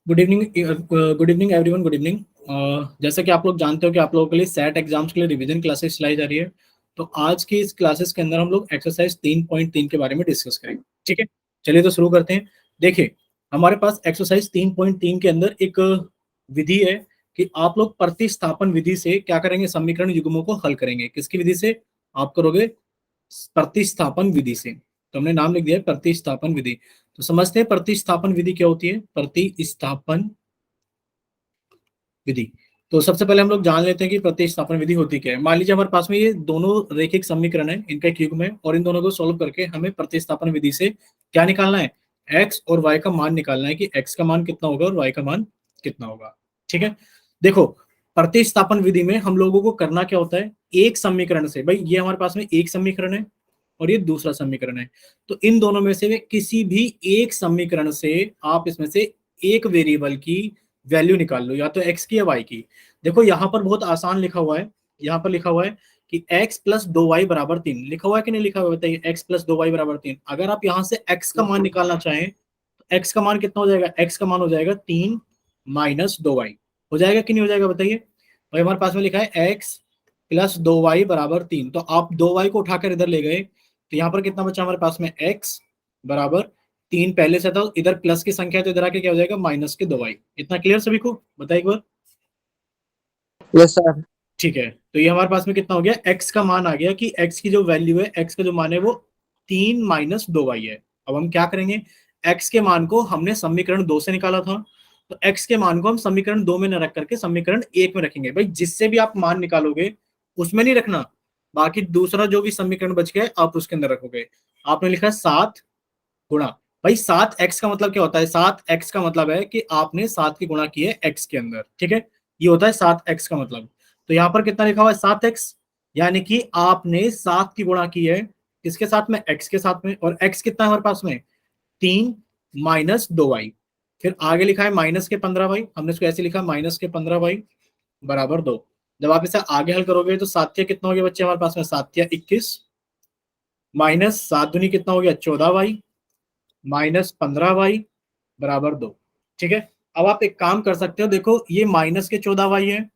Good evening everyone, good evening. जैसा कि आप लोग जानते हो कि आप लोगों के लिए सेट एग्जाम्स के लिए रिवीजन क्लासेस चलाई जा रही है। तो आज की इस क्लासेस के अंदर हम लोग एक्सरसाइज 3.3 के बारे में डिस्कस करेंगे। ठीक है, चलिए तो शुरू करते हैं। देखिए, हमारे पास एक्सरसाइज 3.3 के अंदर एक विधि है कि आप लोग प्रतिस्थापन विधि से क्या करेंगे, समीकरण युग्मों को हल करेंगे। किसकी विधि से? आप करोगे प्रतिस्थापन विधि से। तो हमने नाम लिख दिया है प्रतिस्थापन विधि। तो समझते हैं प्रतिस्थापन विधि क्या होती है। प्रतिस्थापन विधि, तो सबसे पहले हम लोग जान लेते हैं कि प्रतिस्थापन विधि होती क्या है। मान लीजिए हमारे पास में ये दोनों रैखिक समीकरण है, इनका एक युग्म है, और इन दोनों को सॉल्व करके हमें प्रतिस्थापन विधि से क्या निकालना है, एक्स और वाई का मान निकालना है कि एक्स का मान कितना होगा और वाई का मान कितना होगा। ठीक है, देखो प्रतिस्थापन विधि में हम लोगों को करना क्या होता है, एक समीकरण से, भाई ये हमारे पास में एक समीकरण है और ये दूसरा समीकरण है, तो इन दोनों में से किसी भी एक समीकरण से आप इसमें से एक वेरिएबल की वैल्यू निकाल लो, या तो एक्स की या वाई की। देखो यहाँ पर बहुत आसान लिखा हुआ है, यहाँ पर लिखा हुआ है कि x प्लस 2y बराबर 3। लिखा हुआ है कि नहीं लिखा हुआ है, बताइए। x प्लस 2y बराबर 3, अगर आप यहाँ से x का मान निकालना चाहें तो x का मान कितना हो जाएगा, x का मान हो जाएगा 3 माइनस 2y। हो जाएगा कि नहीं हो जाएगा, बताइए। भाई हमारे पास में लिखा है x प्लस 2y बराबर 3, तो आप 2y को उठाकर इधर ले गए तो यहाँ पर कितना बचा हमारे पास में, x बराबर 3 पहले से था, इधर प्लस की संख्या है तो इधर आके क्या हो जाएगा, माइनस के 2y। इतना क्लियर सभी को, बताइए एक बार। Yes sir. ठीक है, तो ये हमारे पास में कितना हो गया, x का मान आ गया कि x की जो वैल्यू है, x का जो मान है वो 3 माइनस 2y है। अब हम क्या करेंगे, x के मान को हमने समीकरण 2 से निकाला था, तो x के मान को हम समीकरण 2 में न रख करके समीकरण 1 में रखेंगे। भाई जिससे भी आप मान निकालोगे उसमें नहीं रखना, बाकी दूसरा जो भी समीकरण बच गया आप उसके अंदर रखोगे। आपने लिखा 7 गुणा, भाई 7x का मतलब क्या होता है, 7x का मतलब है कि आपने 7 की गुणा की है x के अंदर। ठीक है, ये होता है 7x का मतलब। तो यहाँ पर कितना लिखा हुआ है, 7x, यानी कि आपने 7 की गुणा की है किसके साथ में, x के साथ में, और x कितना है हमारे पास में, 3 माइनस 2y। फिर आगे लिखा है माइनस के 15y, हमने इसको ऐसे लिखा माइनस के 15y बराबर 2। जब आप इसे आगे हल करोगे तो सात्या कितना हो गया बच्चे हमारे पास में, सात्या 21 माइनस 7 दूनी कितना हो गया, 14y माइनस 15y बराबर 2। ठीक है, अब आप एक काम कर सकते हो, देखो ये माइनस के 14y है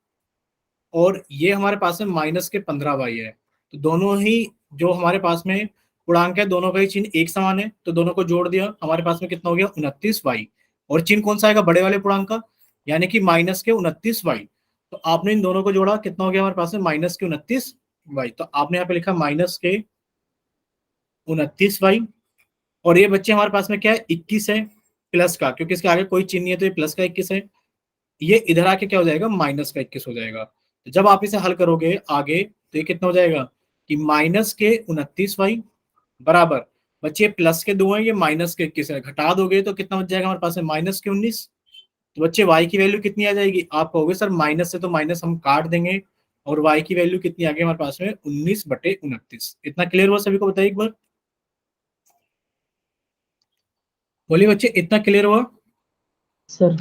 और ये हमारे पास में माइनस के 15y है, तो दोनों ही जो हमारे पास में पूर्णांक है, दोनों का ही चिन्ह एक समान है, तो दोनों को जोड़ दिया, हमारे पास में कितना हो गया, 29y। और चिन्ह कौन सा आएगा, बड़े वाले पूर्णांक का, यानी कि माइनस के 29y। तो आपने इन दोनों को जोड़ा, कितना हो गया हमारे पास में, माइनस के 29y। तो आपने यहाँ पे लिखा माइनस के 29y, और ये बच्चे हमारे पास में क्या है, 21 है प्लस का, क्योंकि इसके आगे कोई चिन्ह नहीं है तो ये प्लस का 21 है, ये इधर आके क्या हो जाएगा, माइनस का 21 हो जाएगा। तो जब आप इसे हल करोगे आगे तो ये कितना हो जाएगा कि माइनस के 29y बराबर, बच्चे प्लस के 2 है, ये माइनस के 21 है, घटा दोगे तो कितना बच जाएगा हमारे पास में, माइनस के 19। तो बच्चे y की वैल्यू कितनी आ जाएगी, आप कहोगे सर माइनस से तो माइनस हम काट देंगे, और y की वैल्यू कितनी आ गई हमारे पास में, 19/29। इतना क्लियर हुआ सभी को, बताइए एक बार, बोलिए बच्चे, इतना क्लियर हुआ। सर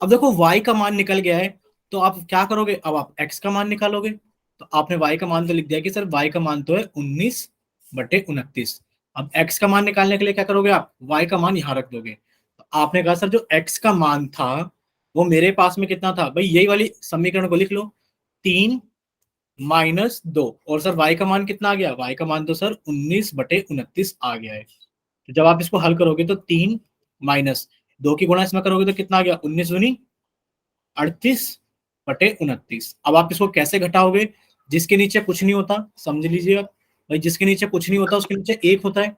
अब देखो y का मान निकल गया है, तो आप क्या करोगे, अब आप x का मान निकालोगे। तो आपने y का मान तो लिख दिया कि सर y का मान तो है 19/29। अब x का मान निकालने के लिए क्या करोगे, आप y का मान यहां रख दोगे। तो आपने कहा सर जो x का मान था वो मेरे पास में कितना था, भाई यही वाली समीकरण को लिख लो, 3 माइनस 2, और सर y का मान कितना आ गया, y का मान तो सर 19/29 आ गया है। तो जब आप इसको हल करोगे तो 3 माइनस 2 की गुणा इसमें करोगे तो कितना आ गया, 19 दूनी 38/29। अब आप इसको कैसे घटाओगे, जिसके नीचे कुछ नहीं होता, समझ लीजिए आप, भाई जिसके नीचे कुछ नहीं होता उसके नीचे एक होता है,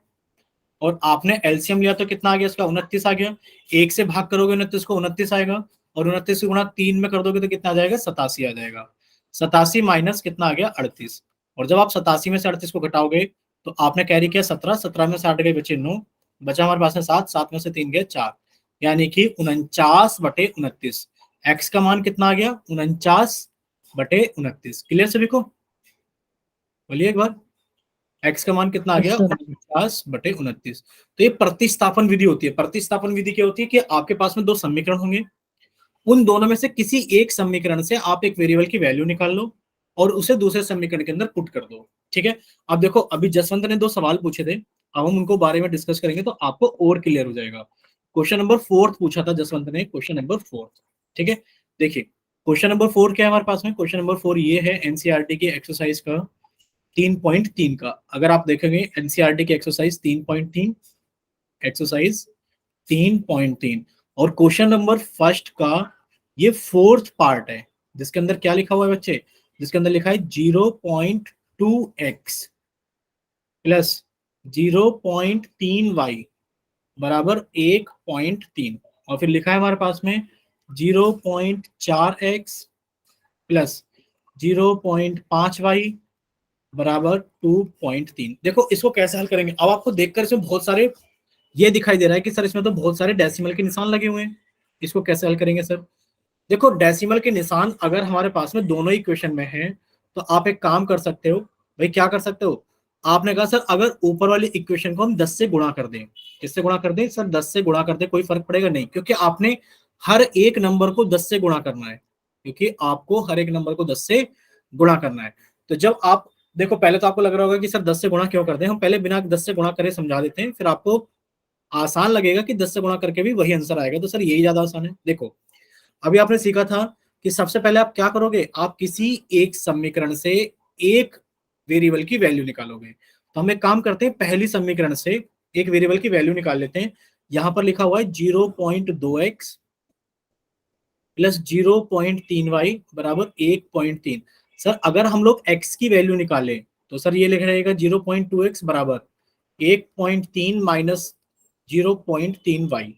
और आपने एलसीएम लिया तो कितना आ गया इसका, 29 आ गया। एक से भाग करोगे 29 को, 29 आएगा, और 29 की गुणा 3 में कर दोगे तो कितना आ जाएगा, 87 आ जाएगा। 87 माइनस कितना आ गया, 38। और जब आप 87 में से 38 को घटाओगे तो आपने कैरी किया 17, 17 में से 8 गए बचे 9, बचा हमारे पास में 7, 7 में से 3 गए 4, यानी कि 49/29। एक्स का मान कितना आ गया, 49/29। क्लियर सभी को, बोलिए एक बार, एक्स का मान कितना आ यस गया, सर। 49/29। तो ये प्रतिस्थापन विधि होती है। प्रतिस्थापन विधि क्या होती है कि आपके पास में दो समीकरण होंगे, उन दोनों में से किसी एक समीकरण से आप एक वेरिएबल की वैल्यू निकाल लो और उसे दूसरे समीकरण के अंदर पुट कर दो। ठीक है, अब देखो अभी जसवंत ने दो सवाल पूछे थे, अब हम उनको बारे में डिस्कस करेंगे तो आपको और क्लियर हो जाएगा। क्वेश्चन नंबर 4 पूछा था जसवंत ने, क्वेश्चन नंबर 4। ठीक है, देखिए क्वेश्चन नंबर 4 क्या है हमारे पास में, क्वेश्चन नंबर 4 ये है एनसीईआरटी की एक्सरसाइज का 3.3 का। अगर आप देखेंगे एनसीईआरटी की एक्सरसाइज 3.3, एक्सरसाइज 3.3, और क्वेश्चन नंबर फर्स्ट का ये फोर्थ पार्ट है, जिसके अंदर क्या लिखा हुआ है बच्चे, जिसके अंदर लिखा है 0.2x प्लस 0.3y बराबर 1.3, और फिर लिखा है हमारे पास में 0.4x प्लस 0.5y बराबर 2.3। देखो इसको कैसे हल करेंगे, अब आपको देखकर इसमें बहुत सारे ये दिखाई दे रहा है कि सर इसमें तो बहुत सारे डेसिमल के निशान लगे हुए हैं, इसको कैसे हल करेंगे सर। देखो डेसिमल के निशान अगर हमारे पास में दोनों ही इक्वेशन में है तो आप एक काम कर सकते हो भाई, क्या कर सकते हो, आपने कहा सर अगर ऊपर वाली इक्वेशन को हम 10 से गुणा कर दें, किससे गुणा कर दें सर, 10 से गुणा कर दें, कोई फर्क पड़ेगा नहीं, क्योंकि आपने हर एक नंबर को 10 से गुणा करना है, क्योंकि आपको हर एक नंबर को 10 से गुणा करना है। तो जब आप देखो, पहले तो आपको लग रहा होगा कि सर 10 से गुणा क्यों कर दें, हम पहले बिना 10 से गुणा करे समझा देते हैं, फिर आपको आसान लगेगा कि 10 से गुणा करके भी वही आंसर आएगा, तो सर यही ज्यादा आसान है। देखो अभी आपने सीखा था कि सबसे पहले आप क्या करोगे, आप किसी एक समीकरण से एक वेरिएबल की वैल्यू निकालोगे। तो हम एक काम करते हैं, पहली समीकरण से एक वेरिएबल की वैल्यू निकाल लेते हैं। यहां पर लिखा हुआ है 0.2x प्लस 0.3y बराबर 1.3। सर अगर हम लोग x की वैल्यू निकालें तो सर ये लिख रहेगा 0.2x बराबर 1.3 माइनस 0.3y,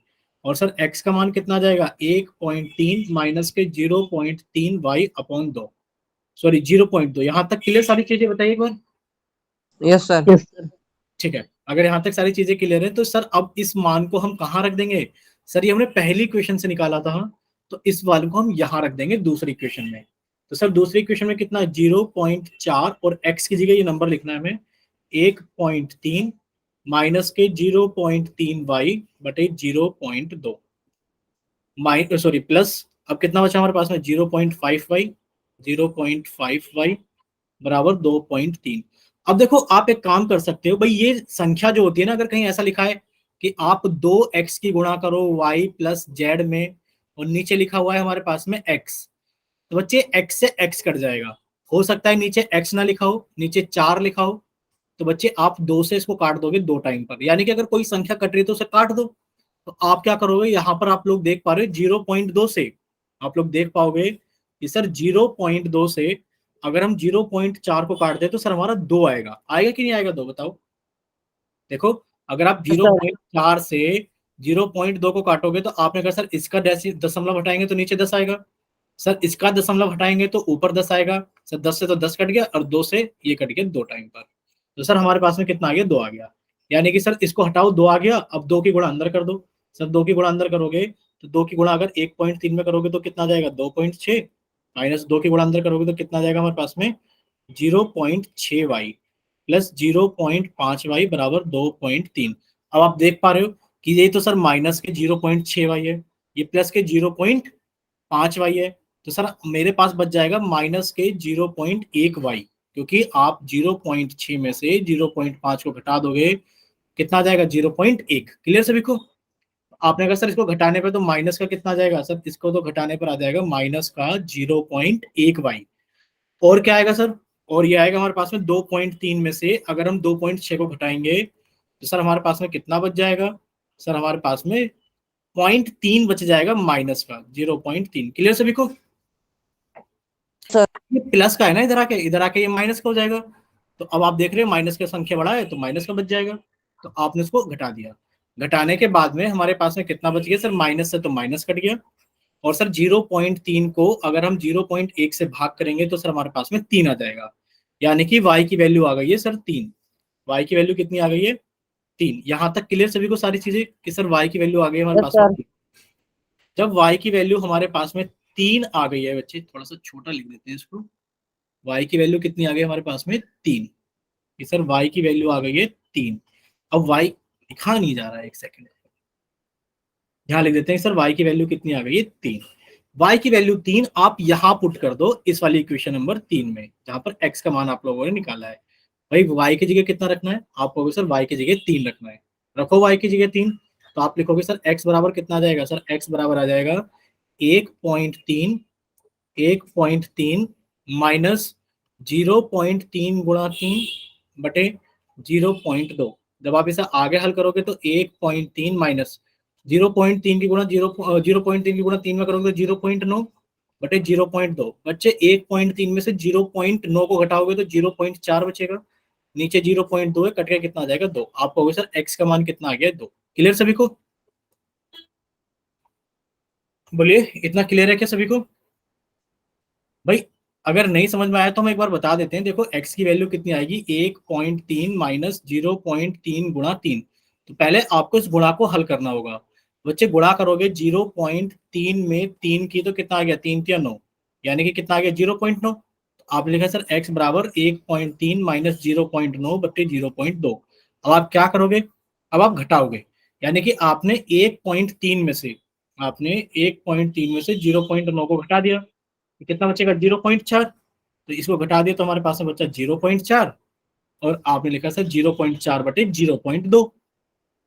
और सर x का मान कितना आ जाएगा, 1.3 माइनस के 0.3y अपॉन 2, सॉरी 0.2। यहां तक क्लियर सारी चीजें बताइए एक बार। Yes sir. Yes sir. ठीक है, अगर यहाँ तक सारी चीजें क्लियर है तो सर अब इस मान को हम कहाँ रख देंगे, सर ये हमने पहली क्वेश्चन से निकाला था, तो इस वाले को हम यहाँ रख देंगे दूसरी इक्वेशन में। तो सर दूसरी इक्वेशन में कितना, 0.4, और x की जगह ये नंबर लिखना है हमें 1.3 माइनस के 0.3y बटे 0.2 माइनस, सॉरी प्लस, अब कितना बचा हमारे पास में 0.5y, 0.5y बराबर 2.3। अब देखो आप एक काम कर सकते हो भाई, ये संख्या जो होती है ना, अगर कहीं ऐसा लिखा है कि आप 2x की गुणा करो y प्लस जेड में, और नीचे लिखा हुआ है हमारे पास में x, तो बच्चे x से x कट जाएगा। हो सकता है नीचे x ना लिखा हो, नीचे 4 लिखा हो, तो बच्चे आप 2 से इसको काट दोगे 2 टाइम पर, यानी कि अगर कोई संख्या कट रही है तो उसे काट दो। तो आप क्या करोगे, यहाँ पर आप लोग देख पा रहे हो 0.2 से, आप लोग देख पाओगे कि सर 0.2 से अगर हम 0.4 को काट दे तो सर हमारा 2 आएगा, आएगा कि नहीं आएगा 2 बताओ। देखो अगर आप यस सर। 0.4 से 0.2 को काटोगे तो आपने कहा सर इसका दशमलव हटाएंगे तो नीचे 10 आएगा, सर इसका दशमलव हटाएंगे तो ऊपर 10 आएगा, सर 10 से तो 10 कट गया, और 2 से ये कट गया 2 टाइम पर, तो सर हमारे पास में कितना आ गया, 2 आ गया। यानी कि सर इसको हटाओ 2 आ गया, अब 2 की गुणा अंदर कर दो, सर 2 की गुणा अंदर करोगे तो 2 की गुणा अगर 1.3 में करोगे तो कितना आ जाएगा 2.6, माइनस 2 की गुणा अंदर करोगे तो कितना आ जाएगा हमारे पास में 0.6y प्लस 0.5y बराबर 2.3। अब आप देख पा रहे हो कि ये तो सर माइनस के 0.6y है, ये प्लस के 0.5y है, तो सर मेरे पास बच जाएगा माइनस के 0.1y, क्योंकि आप 0.6 में से 0.5 को घटा दोगे कितना आ जाएगा 0.1। क्लियर सभी को। आपने कहा सर इसको घटाने पर तो माइनस का कितना आ जाएगा, सर इसको तो घटाने पर आ जाएगा माइनस का 0.1y, और क्या आएगा सर, और ये आएगा हमारे पास में 2.3 में से अगर हम 2.6 को घटाएंगे तो सर हमारे पास में कितना बच जाएगा, सर हमारे पास में 0.3 बच जाएगा माइनस का 0.3। क्लियर सभी को। सर। ये प्लस का है ना, इधर आके ये माइनस का हो जाएगा, तो अब आप देख रहे हो माइनस का संख्या बड़ा है तो माइनस का बच जाएगा, तो आपने इसको घटा दिया। घटाने के बाद में हमारे पास में कितना बच गया सर, माइनस से तो माइनस कट गया, और सर 0.3 को अगर हम 0.1 से भाग करेंगे तो सर हमारे पास में 3 आ जाएगा, यानी कि y की वैल्यू आ गई है सर 3। y की वैल्यू कितनी आ गई है 3। यहां तक क्लियर सभी को सारी चीजें कि सर y की वैल्यू आ गई है हमारे यस पास में सर। 3। जब y की वैल्यू हमारे पास में 3 आ गई है, बच्चे थोड़ा सा छोटा लिख देते हैं इसको, y की वैल्यू कितनी आ गई हमारे पास में 3, कि सर y की वैल्यू आ गई है 3। अब y लिखा नहीं जा रहा है, एक सेकंड यहाँ लिख देते हैं सर y की वैल्यू कितनी आ गई है 3। y की वैल्यू 3 आप यहां पुट कर दो इस वाली इक्वेशन नंबर 3 में, जहां पर x का मान आप लोगों ने निकाला है। भाई y की जगह कितना रखना है, आप कहोगे सर y की जगह 3 रखना है, रखो y की जगह 3। तो आप लिखोगे सर x बराबर कितना आ जाएगा, सर x बराबर आ जाएगा 1.3 1.3 माइनस 0.3 गुणा 3 बटे 0.2। जब आप इसे आगे हल करोगे तो 1.3 माइनस 0.3 की गुणा 0.3 की गुणा 3 में करोगे तो 0.9 बटे 0.2। बच्चे 1.3 में से 0.9 को घटाओगे तो 0.4 बचेगा, नीचे 0.2 है, कट के कितना आ जाएगा 2। आप कहोगे सर x का मान कितना आ गया 2। क्लियर सभी को? बोलिए, इतना क्लियर है क्या सभी को? भाई अगर नहीं समझ में आया तो हम एक बार बता देते हैं। देखो x की वैल्यू कितनी आएगी, 1.3 माइनस 0.3 गुणा 3। तो पहले आपको इस गुणा को हल करना होगा। बच्चे गुणा करोगे 0.3 में 3 की तो कितना आ गया, 3 या 9, यानी कि कितना आ गया 0.9। तो आप लिखा सर x बराबर 1.3 माइनस 0.9 बट्टे 0.2। अब आप क्या करोगे, अब आप घटाओगे, यानी कि आपने 1.3 में से 0.9 को घटा दिया, कितना बचेगा 0.4। तो इसको घटा दिया तो हमारे पास में बचा 0.4, और आपने लिखा सर 0.4 बटे 0.2,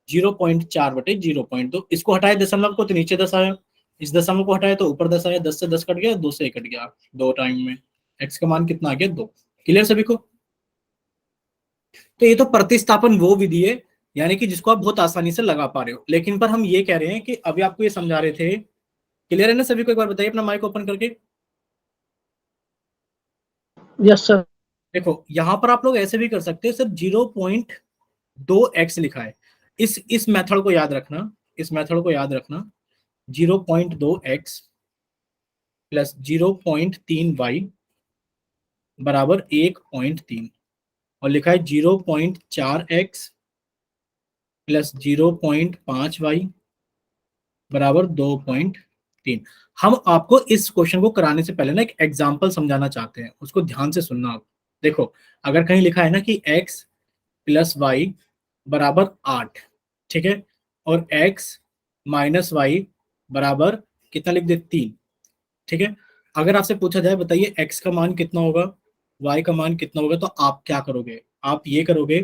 0.4 बटे 0.2। इसको हटाए दशमलव को तो नीचे 10 आया, इस दशमलव को हटाए तो ऊपर 10 आया, 10 से 10 कट गया, 2 से 1 कट गया, 2 टाइम में x का मान कितना आ गया 2। क्लियर सभी को? तो ये तो प्रतिस्थापन वो विधि है, यानी कि जिसको आप बहुत आसानी से लगा पा रहे हो। लेकिन पर हम ये कह रहे हैं कि अभी आपको ये समझा रहे थे। क्लियर है ना सभी को? एक बार बताइए अपना माइक ओपन करके। Yes sir. देखो यहां पर आप लोग ऐसे भी कर सकते हैं सर, 0.2x लिखा है, इस मेथड को याद रखना, इस मेथड को याद रखना। 0.2x प्लस 0.3y बराबर 1.3, और लिखा है 0.4x प्लस 0.5y बराबर 2.3। हम आपको इस क्वेश्चन को कराने से पहले ना एक एग्जांपल समझाना चाहते हैं, उसको ध्यान से सुनना आप। देखो अगर कहीं लिखा है ना कि x प्लस वाई बराबर 8, ठीक है, और x माइनस वाई बराबर कितना लिख दे 3, ठीक है। अगर आपसे पूछा जाए बताइए x का मान कितना होगा, y का मान कितना होगा, तो आप क्या करोगे, आप ये करोगे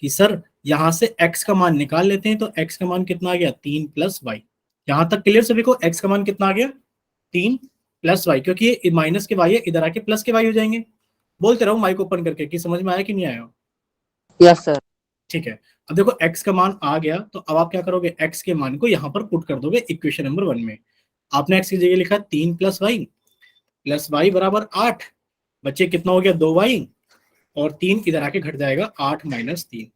कि सर यहां से x का मान निकाल लेते हैं, तो x का मान कितना आ गया 3 प्लस वाई। यहां तक क्लियर सभी को? x का मान कितना आ गया 3 प्लस वाई, क्योंकि ये माइनस के वाई है, इधर आके प्लस के वाई हो जाएंगे। बोलते रहो माइक ओपन करके कि समझ में आया कि नहीं आया। Yes, sir. ठीक है। अब देखो x का मान आ गया, तो अब आप क्या करोगे, x के मान को यहाँ पर पुट कर दोगे इक्वेशन नंबर 1 में। आपने x की जगह लिखा 3 प्लस वाई बराबर 8। बच्चे कितना हो गया 2y, और 3 इधर आके घट जाएगा 8 माइनस 3।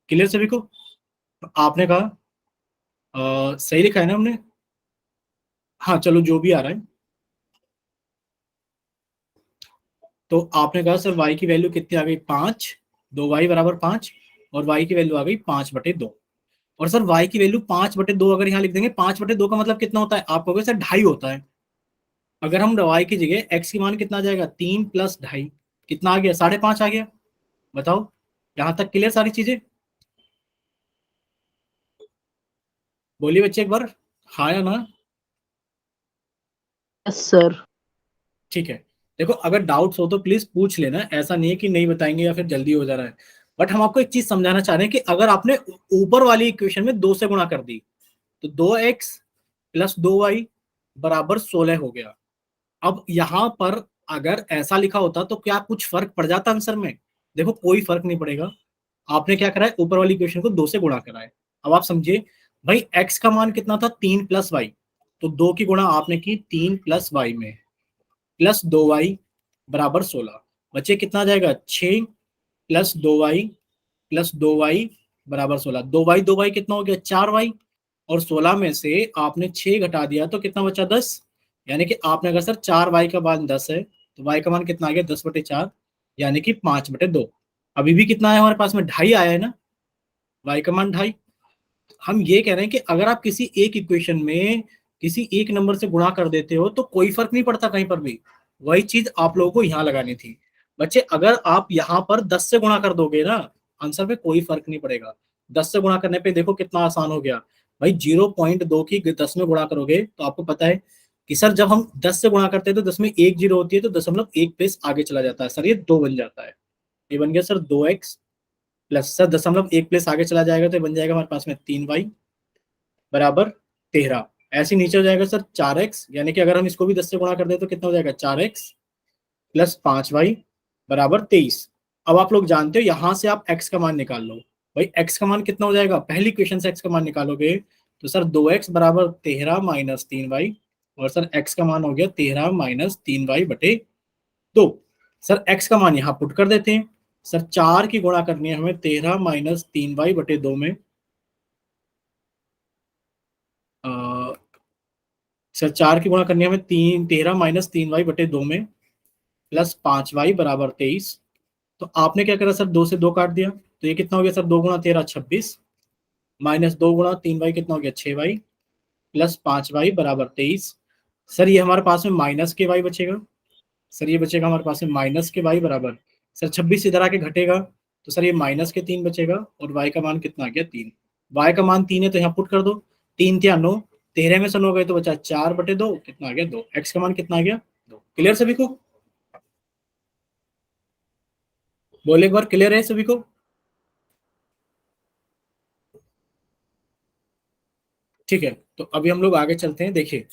क्लियर सभी को? तो आपने कहा सही लिखा है ना हमने? हाँ चलो जो भी आ रहा है। तो आपने कहा सर y की वैल्यू कितनी आ गई 5, 2y बराबर 5, और y की वैल्यू आ गई 5/2। और सर y की वैल्यू 5/2 अगर यहाँ लिख देंगे, 5/2 का मतलब कितना होता है, आप कहोगे सर 2.5 होता है। अगर हम y की जगह x की मान कितना आ जाएगा 3 प्लस 2.5, कितना आ गया 5.5 आ गया। बताओ यहां तक क्लियर सारी चीजें? बोलिए बच्चे एक बार, हाँ या ना? Yes sir. ठीक है। देखो अगर डाउट्स हो तो प्लीज पूछ लेना, ऐसा नहीं है कि नहीं बताएंगे या फिर जल्दी हो जा रहा है। बट हम आपको एक चीज समझाना चाह रहे हैं कि अगर आपने ऊपर वाली इक्वेशन में 2 से गुणा कर दी, तो 2x प्लस 2y बराबर 16 हो गया। अब यहां पर अगर ऐसा लिखा होता तो क्या कुछ फर्क पड़ जाता आंसर में? देखो कोई फर्क नहीं पड़ेगा। आपने क्या करा है, ऊपर वाली इक्वेशन को 2 से गुणा करा है। अब आप समझिए भाई, x का मान कितना था 3 प्लस वाई, तो 2 की गुणा आपने की 3 प्लस वाई में, प्लस 2y बराबर 16। बच्चे कितना आ जाएगा 6 प्लस 2y प्लस 2y बराबर 16। 2y कितना हो गया 4y, और 16 में से आपने 6 घटा दिया तो कितना बचा 10। यानी कि आपने अगर सर 4y का मान 10 है, तो y का मान कितना आ गया 10/4, यानी कि 5/2। अभी भी कितना आया हमारे पास में 2.5 आया है ना, y का मान 2.5। हम ये कह रहे हैं कि अगर आप किसी एक इक्वेशन में किसी एक नंबर से गुणा कर देते हो तो कोई फर्क नहीं पड़ता कहीं पर भी। वही चीज आप लोगों को यहाँ लगानी थी। बच्चे अगर आप यहाँ पर 10 से गुणा कर दोगे ना, आंसर पे कोई फर्क नहीं पड़ेगा। 10 से गुणा करने पे देखो कितना आसान हो गया भाई। 0.2 की 10 में गुणा करोगे तो आपको पता है कि सर जब हम 10 से गुणा करते हैं तो 10 में 1 जीरो होती है, तो 0.1 प्लेस आगे चला जाता है सर, ये 2 बन जाता है। ये बन गया sir 2x plus sir 0.1 place आगे चला जाएगा तो बन जाएगा हमारे पास में 3y बराबर 13। ऐसे नीचे हो जाएगा सर 4x, यानी कि अगर हम इसको भी 10 से गुणा कर दे तो कितना हो जाएगा 4x प्लस 5y बराबर 23। अब आप लोग जानते हो यहां से आप x का मान निकाल लो। भाई x का मान कितना हो जाएगा, पहली क्वेश्चन से x का मान निकालोगे तो सर 2x बराबर 13 माइनस 3y, और सर x का मान हो गया 13 माइनस 3y बटे 2। सर x का मान यहाँ पुट कर देते हैं। सर 4 की गुणा करनी है हमें 13 माइनस 3y बटे 2 में। सर 4 की गुणा करनी है हमें 13 माइनस 3y बटे 2 में प्लस 5y बराबर 23। तो आपने क्या करा सर, 2 से 2 काट दिया, तो ये कितना हो गया सर, 2 गुणा 13 26 माइनस 2 गुणा 3y कितना हो गया 6y प्लस 5y बराबर 23। सर ये हमारे पास में माइनस के y बचेगा। सर ये बचेगा हमारे पास में माइनस के y बराबर, सर 26 इधर आके घटेगा तो सर ये माइनस के 3 बचेगा, और y का मान कितना आ गया 3। y का मान 3 है तो यहाँ पुट कर दो, 3 क्या 9, 13 में से 9 गए तो बचा 4 बटे 2, कितना आ गया 2। x का मान कितना आ गया 2। क्लियर सभी को, बोले एक बार, क्लियर है सभी को? ठीक है, तो अभी हम लोग आगे चलते हैं। देखिए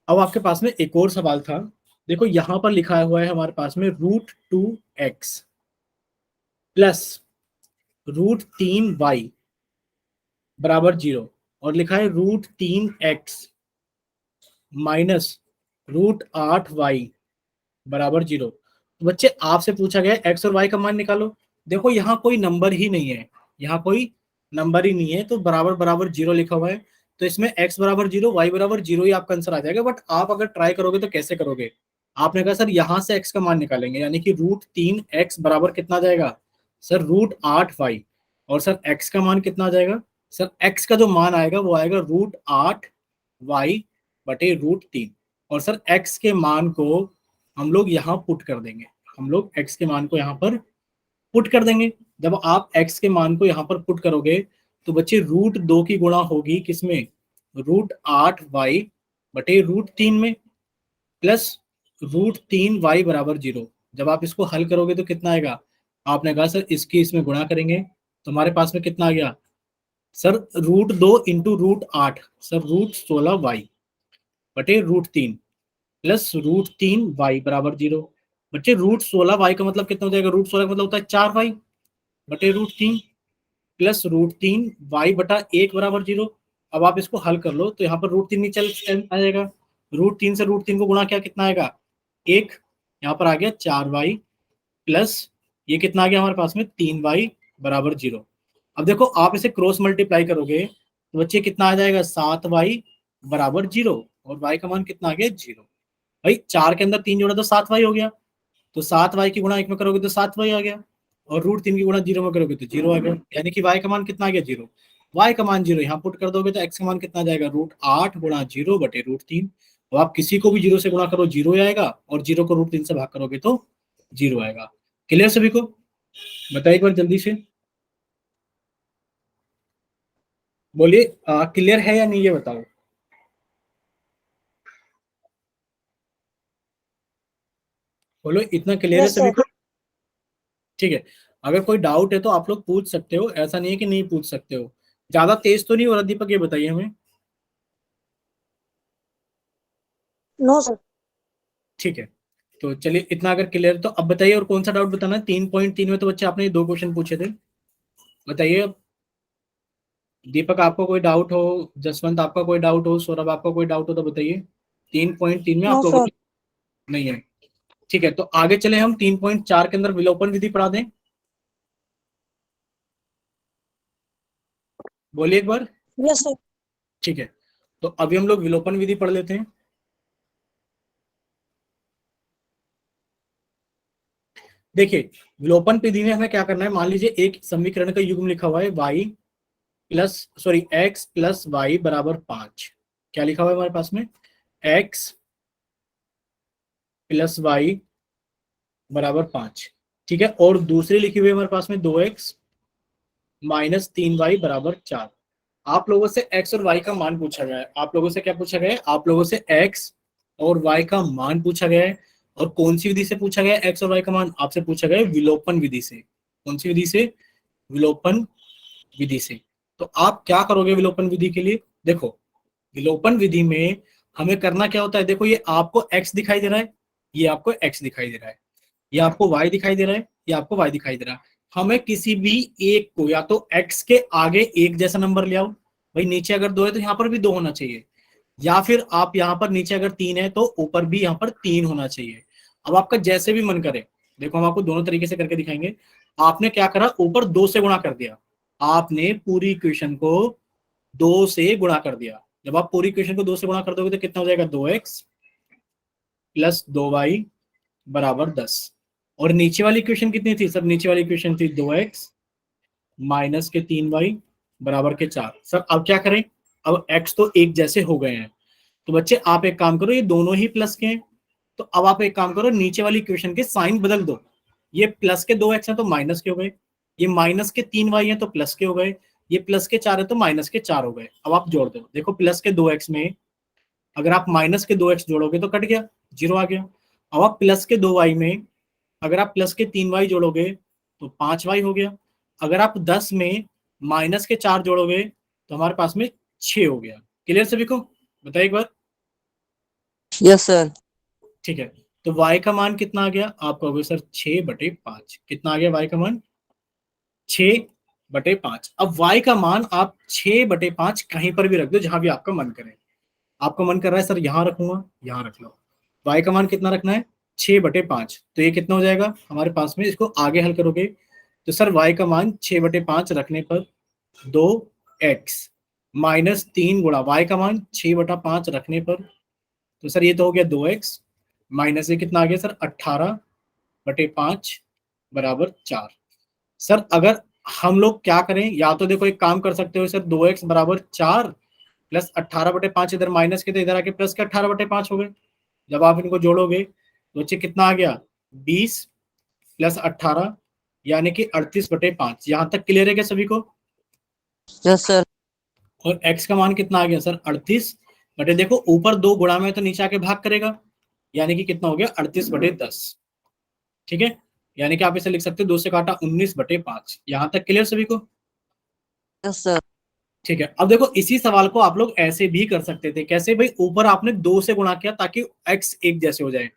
अब आपके पास में एक और सवाल था। देखो यहां पर लिखा हुआ है हमारे पास में √2x प्लस √3y बराबर 0, और लिखा है √3x माइनस √8y बराबर 0। तो बच्चे आपसे पूछा गया x और y का मान निकालो। देखो यहाँ कोई नंबर ही नहीं है, यहाँ कोई नंबर ही नहीं है, तो बराबर बराबर 0 लिखा हुआ है, तो इसमें x बराबर 0 y बराबर 0 ही आपका आंसर आ जाएगा। बट आप अगर ट्राई करोगे तो कैसे करोगे, आपने कहा सर यहाँ से x का मान निकालेंगे, यानी कि √3x बराबर कितना आ जाएगा सर √8y, और सर x का मान कितना आ जाएगा, सर x का जो मान आएगा वो आएगा √8y बटे √3, और सर x के मान को हम लोग यहाँ पुट कर देंगे। हम लोग x के मान को यहाँ पर पुट कर देंगे। जब आप x के मान को यहाँ पर पुट करोगे तो बच्चे √2 की गुणा होगी किसमें, √8y बटे √3 में, प्लस √3y बराबर 0। जब आप इसको हल करोगे तो कितना आएगा, आपने कहा सर इसकी इसमें गुणा करेंगे तो हमारे पास में कितना आ गया सर, √2 इंटू √8, सर √16y बटे √3 प्लस √3y बराबर 0। बच्चे √16y का मतलब कितना हो जाएगा, √16 का मतलब होता है 4y बटे √3 प्लस √3y बटा 1 बराबर 0। अब आप इसको हल कर लो तो यहाँ पर √3 नीचे आ जाएगा, √3 से √3 को गुणा किया कितना आएगा 1, यहाँ पर आ गया 4y प्लस ये कितना आ गया हमारे पास में 3y बराबर 0। अब देखो आप इसे क्रॉस मल्टीप्लाई करोगे तो बच्चे कितना आ जाएगा 7y बराबर 0, और y का मान कितना आ गया 0। भाई 4 के अंदर 3 जोड़ा तो 7y हो गया, तो 7y की गुणा 1 में करोगे तो 7y आ गया, और √3 की गुणा 0 में करोगे तो 0 आ गया, यानी कि y का मान कितना आ गया 0। y का मान 0 यहाँ पुट कर दोगे तो x का मान कितना आ जाएगा √8 गुणा 0 बटे √3। तो आप किसी को भी 0 से गुणा करो 0 आएगा, और 0 को √3 से भाग करोगे तो 0 आएगा। क्लियर सभी को, बताइए एक बार जल्दी से, बोलिए क्लियर है या नहीं ये बताओ। बोलो इतना क्लियर है सभी को? ठीक है, अगर कोई डाउट है तो आप लोग पूछ सकते हो, ऐसा नहीं है कि नहीं पूछ सकते हो। ज्यादा तेज तो नहीं हो रहा दीपक, ये बताइए हमें। No sir. ठीक है, तो चलिए इतना अगर क्लियर, तो अब बताइए और कौन सा डाउट बताना है। 3.3 में तो बच्चे आपने 2 क्वेश्चन पूछे थे, बताइए अब। दीपक आपको कोई डाउट हो, जसवंत आपका कोई डाउट हो, सौरभ आपका कोई डाउट हो तो बताइए। 3.3 में आप नो लोगों सर। को नहीं है। ठीक है, तो आगे चले हम 3.4 के अंदर विलोपन विधि पढ़ा दें, बोलिए एक बार। Yes sir. ठीक है, तो अभी हम लोग विलोपन विधि पढ़ लेते हैं। देखिए विलोपन विधि में हमें क्या करना है, मान लीजिए एक समीकरण का युग्म लिखा हुआ है x प्लस वाई बराबर 5। क्या लिखा हुआ है हमारे पास में, x प्लस वाई बराबर 5। ठीक है, और दूसरी लिखी हुई है हमारे पास में 2x माइनस 3y बराबर 4। आप लोगों से x और y का मान पूछा गया है। आप लोगों से क्या पूछा गया है, आप लोगों से x और y का मान पूछा गया है। और कौन सी विधि से पूछा गया है x और y का मान, आपसे पूछा गया है विलोपन विधि से। कौन सी विधि से, विलोपन विधि से। तो आप क्या करोगे विलोपन विधि के लिए, देखो विलोपन विधि में हमें करना क्या होता है, देखो ये आपको x दिखाई दे रहा है, ये आपको x दिखाई दे रहा है, ये आपको y दिखाई दे रहा है, ये आपको y दिखाई दे रहा है। हमें किसी भी एक को या तो x के आगे एक जैसा नंबर ले आओ, भाई नीचे अगर 2 है तो यहाँ पर भी 2 होना चाहिए, या फिर आप यहाँ पर नीचे अगर 3 है तो ऊपर भी यहाँ पर 3 होना चाहिए। अब आपका जैसे भी मन करे, देखो हम आपको दोनों तरीके से करके दिखाएंगे। आपने क्या करा, ऊपर 2 से गुणा कर दिया, आपने पूरी इक्वेशन को 2 से गुणा कर दिया। जब आप पूरी इक्वेशन को 2 से गुणा कर दोगे तो कितना हो जाएगा, 2x प्लस 2y बराबर 10। और नीचे वाली इक्वेशन कितनी थी सर, नीचे वाली इक्वेशन थी 2x माइनस के 3y बराबर के 4। सर अब क्या करें, अब x तो एक जैसे हो गए हैं, तो बच्चे आप एक काम करो, ये दोनों ही प्लस के हैं, तो अब आप एक काम करो, नीचे वाली इक्वेशन के साइन बदल दो। ये प्लस के 2x है तो माइनस के हो गए, ये माइनस के 3y है तो प्लस के हो गए, ये प्लस के 4 है तो माइनस के 4 हो गए। अब आप जोड़ दो, देखो प्लस के 2x में अगर आप माइनस के 2x जोड़ोगे तो कट गया, 0 आ गया। अब आप प्लस के 2y में अगर आप प्लस के 3y जोड़ोगे तो 5y हो गया। अगर आप 10 में माइनस के 4 जोड़ोगे तो हमारे पास में 6 हो गया। क्लियर सभी को, बताइए एक बार। Yes, sir. ठीक है, तो y का मान कितना आ गया, आप कहोगे सर 6/5। कितना आ गया y का मान, 6/5। अब y का मान आप 6/5 कहीं पर भी रख दो, जहां भी आपका मन करे। आपका मन कर रहा है सर यहां रखूंगा, यहां रख लो। y का मान कितना रखना है, 6/5। तो ये कितना हो जाएगा हमारे पास में, इसको आगे हल करोगे तो सर y का मान 6/5 रखने पर 2x माइनस 3 गुणा y का मान 6/5 रखने पर, तो सर ये तो हो गया 2x माइनस ये कितना आ गया सर 18/5 बराबर 4। सर अगर हम लोग क्या करें, या तो देखो एक काम कर सकते हो सर, 2x बराबर 4 प्लस 18/5, इधर माइनस के तो इधर आके प्लस के 18/5 हो गए। जब आप इनको जोड़ोगे तो बच्चे कितना आ गया, 20 प्लस 18 यानी कि 38/5। यहां तक क्लियर है क्या सभी को। Yes, sir. और x का मान कितना आ गया सर 38 बटे, देखो ऊपर 2 गुणा में तो नीचे आके भाग करेगा, यानी कि कितना हो गया 38/10। ठीक है, यानी कि आप इसे लिख सकते हो 2 से काटा 19/5। यहां तक क्लियर सभी को। Yes, sir. ठीक है, अब देखो इसी सवाल को आप लोग ऐसे भी कर सकते थे, कैसे भाई, ऊपर आपने 2 से गुणा किया ताकि x एक जैसे हो जाए।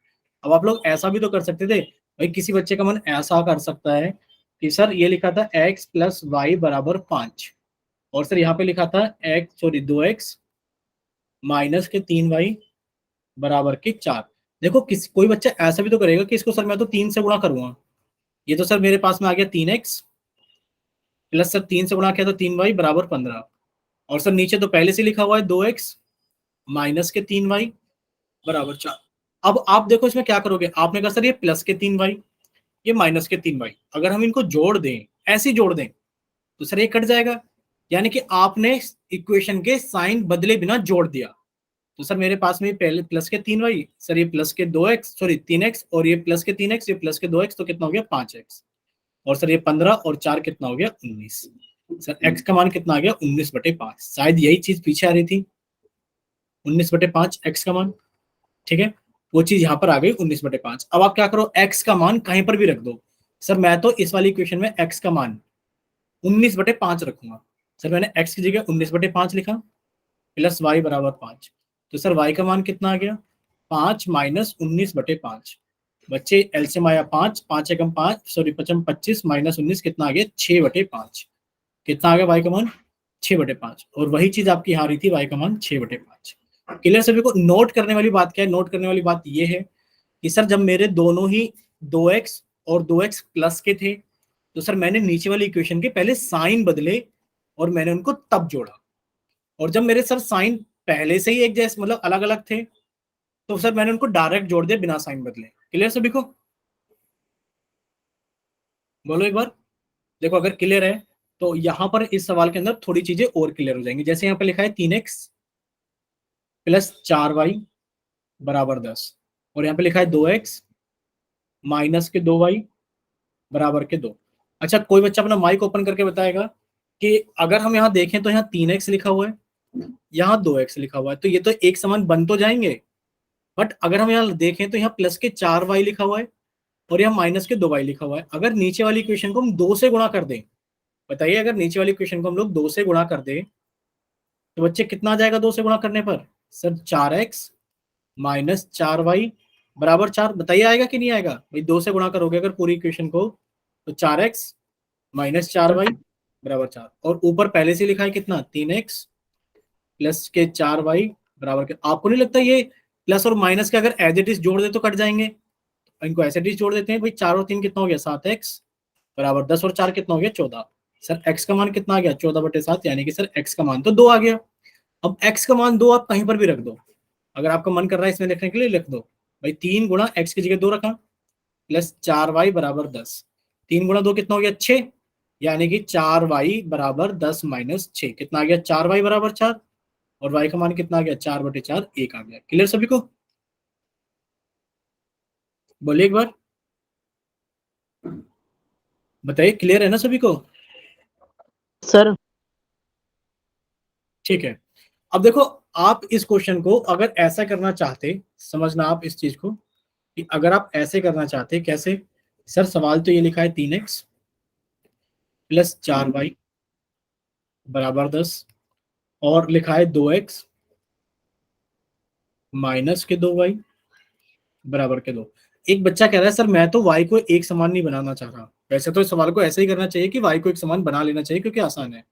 अब आप लोग ऐसा भी तो कर सकते थे भाई, किसी बच्चे का मन ऐसा कर सकता है कि सर ये लिखा था x प्लस वाई बराबर 5, और सर यहाँ पे लिखा था x 2x माइनस के 3y बराबर के 4। देखो कोई बच्चा ऐसा भी तो करेगा कि इसको सर मैं तो 3 से गुणा करूंगा, ये तो सर मेरे पास में आ गया 3x प्लस सर 3 से गुणा किया तो 3y बराबर 15, और सर नीचे तो पहले से लिखा हुआ है 2x माइनस के 3y बराबर 4। अब आप देखो इसमें क्या करोगे, आपने कहा सर ये प्लस के 3y, ये माइनस के 3y, अगर हम इनको जोड़ दें, ऐसे ही जोड़ दें तो सर ये कट जाएगा, यानी कि आपने इक्वेशन के साइन बदले बिना जोड़ दिया। तो सर मेरे पास में पहले प्लस के 3y, सर ये प्लस के 2x, सॉरी 3x, और ये प्लस के 3x, ये प्लस के 2x, तो कितना हो गया 5x, और सर ये 15 और 4 कितना हो गया 19। सर x का मान कितना आ गया 19/5। शायद यही चीज पीछे आ रही थी, 19/5 x का मान। ठीक है, वो चीज यहाँ पर आ गई 19/5। अब आप क्या करो, x का मान कहीं पर भी रख दो। सर मैं तो इस वाली इक्वेशन में x का मान 19/5 रखूंगा। सर मैंने x की जगह 19/5 लिखा प्लस y बराबर 5, तो सर y का मान कितना आ गया 5 माइनस 19/5। बच्चे एलसीएम आया 5, 5 एकम 5, सॉरी 25 माइनस 19 कितना आ गया 6/5। कितना आ गया y का मान 6/5, और वही चीज आपकी यहाँ आ रही थी, y का मान 6/5। क्लियर सभी को। नोट करने वाली बात क्या है, नोट करने वाली बात ये है कि सर जब मेरे दोनों ही 2x और 2x प्लस के थे, तो सर मैंने नीचे वाली इक्वेशन के पहले साइन बदले और मैंने उनको तब जोड़ा, और जब मेरे सर साइन पहले से ही एक जैसे मतलब अलग अलग थे तो सर मैंने उनको डायरेक्ट जोड़ दिया बिना साइन बदले। क्लियर सभी को, बोलो एक बार। देखो अगर क्लियर है तो यहां पर इस सवाल के अंदर थोड़ी चीजें और क्लियर हो जाएंगी। जैसे यहाँ पे लिखा है 3x प्लस 4y बराबर 10, और यहाँ पे लिखा है 2x माइनस के 2y बराबर के 2। अच्छा कोई बच्चा अपना माइक ओपन करके बताएगा कि अगर हम यहाँ देखें तो यहाँ 3x लिखा हुआ है, यहाँ 2x लिखा हुआ है, तो ये तो एक समान बन तो जाएंगे, बट अगर हम यहाँ देखें तो यहाँ प्लस के 4y लिखा हुआ है और यहाँ माइनस के 2y लिखा हुआ है। अगर नीचे वाली इक्वेशन को हम 2 से गुणा कर दें, बताइए अगर नीचे वाली इक्वेशन को हम लोग 2 से गुणा कर दें तो बच्चे कितना आ जाएगा 2 से गुणा करने पर? सर 4x माइनस 4y बराबर 4। बताइए आएगा कि नहीं आएगा भाई? 2 से गुणा करोगे अगर पूरी इक्वेशन को तो 4x माइनस 4y बराबर 4, और ऊपर पहले से लिखा है कितना 3x प्लस के 4y बराबर के। आपको नहीं लगता ये प्लस और माइनस के अगर एज इट इज जोड़ दे तो कट जाएंगे? इनको एज इट इज जोड़ देते हैं भाई। 4 और 3 कितना हो गया 7x बराबर 10 और 4 कितना हो गया 14। सर x का मान कितना आ गया 14/7, यानी कि सर x का मान तो 2 आ गया। अब x का मान 2 आप कहीं पर भी रख दो, अगर आपका मन कर रहा है इसमें लिखने के लिए लिख दो भाई। 3 गुणा x की जगह 2 रखा प्लस 4y बराबर 10। 3 गुणा 2 कितना हो गया 6, यानी कि 4y बराबर 10 माइनस 6 कितना आ गया 4y बराबर 4, और y का मान कितना आ गया 4/4 1 आ गया। क्लियर सभी को? बोलिए एक बार, बताइए क्लियर है ना सभी को? सर। ठीक है। अब देखो, आप इस क्वेश्चन को अगर ऐसा करना चाहते, समझना आप इस चीज को कि अगर आप ऐसे करना चाहते, कैसे? सर सवाल तो ये लिखा है 3x प्लस 4y बराबर 10, और लिखा है 2x माइनस के 2y बराबर के 2। एक बच्चा कह रहा है सर मैं तो y को एक समान नहीं बनाना चाह रहा। वैसे तो इस सवाल को ऐसे ही करना चाहिए कि y को एक समान बना लेना चाहिए क्योंकि आसान है।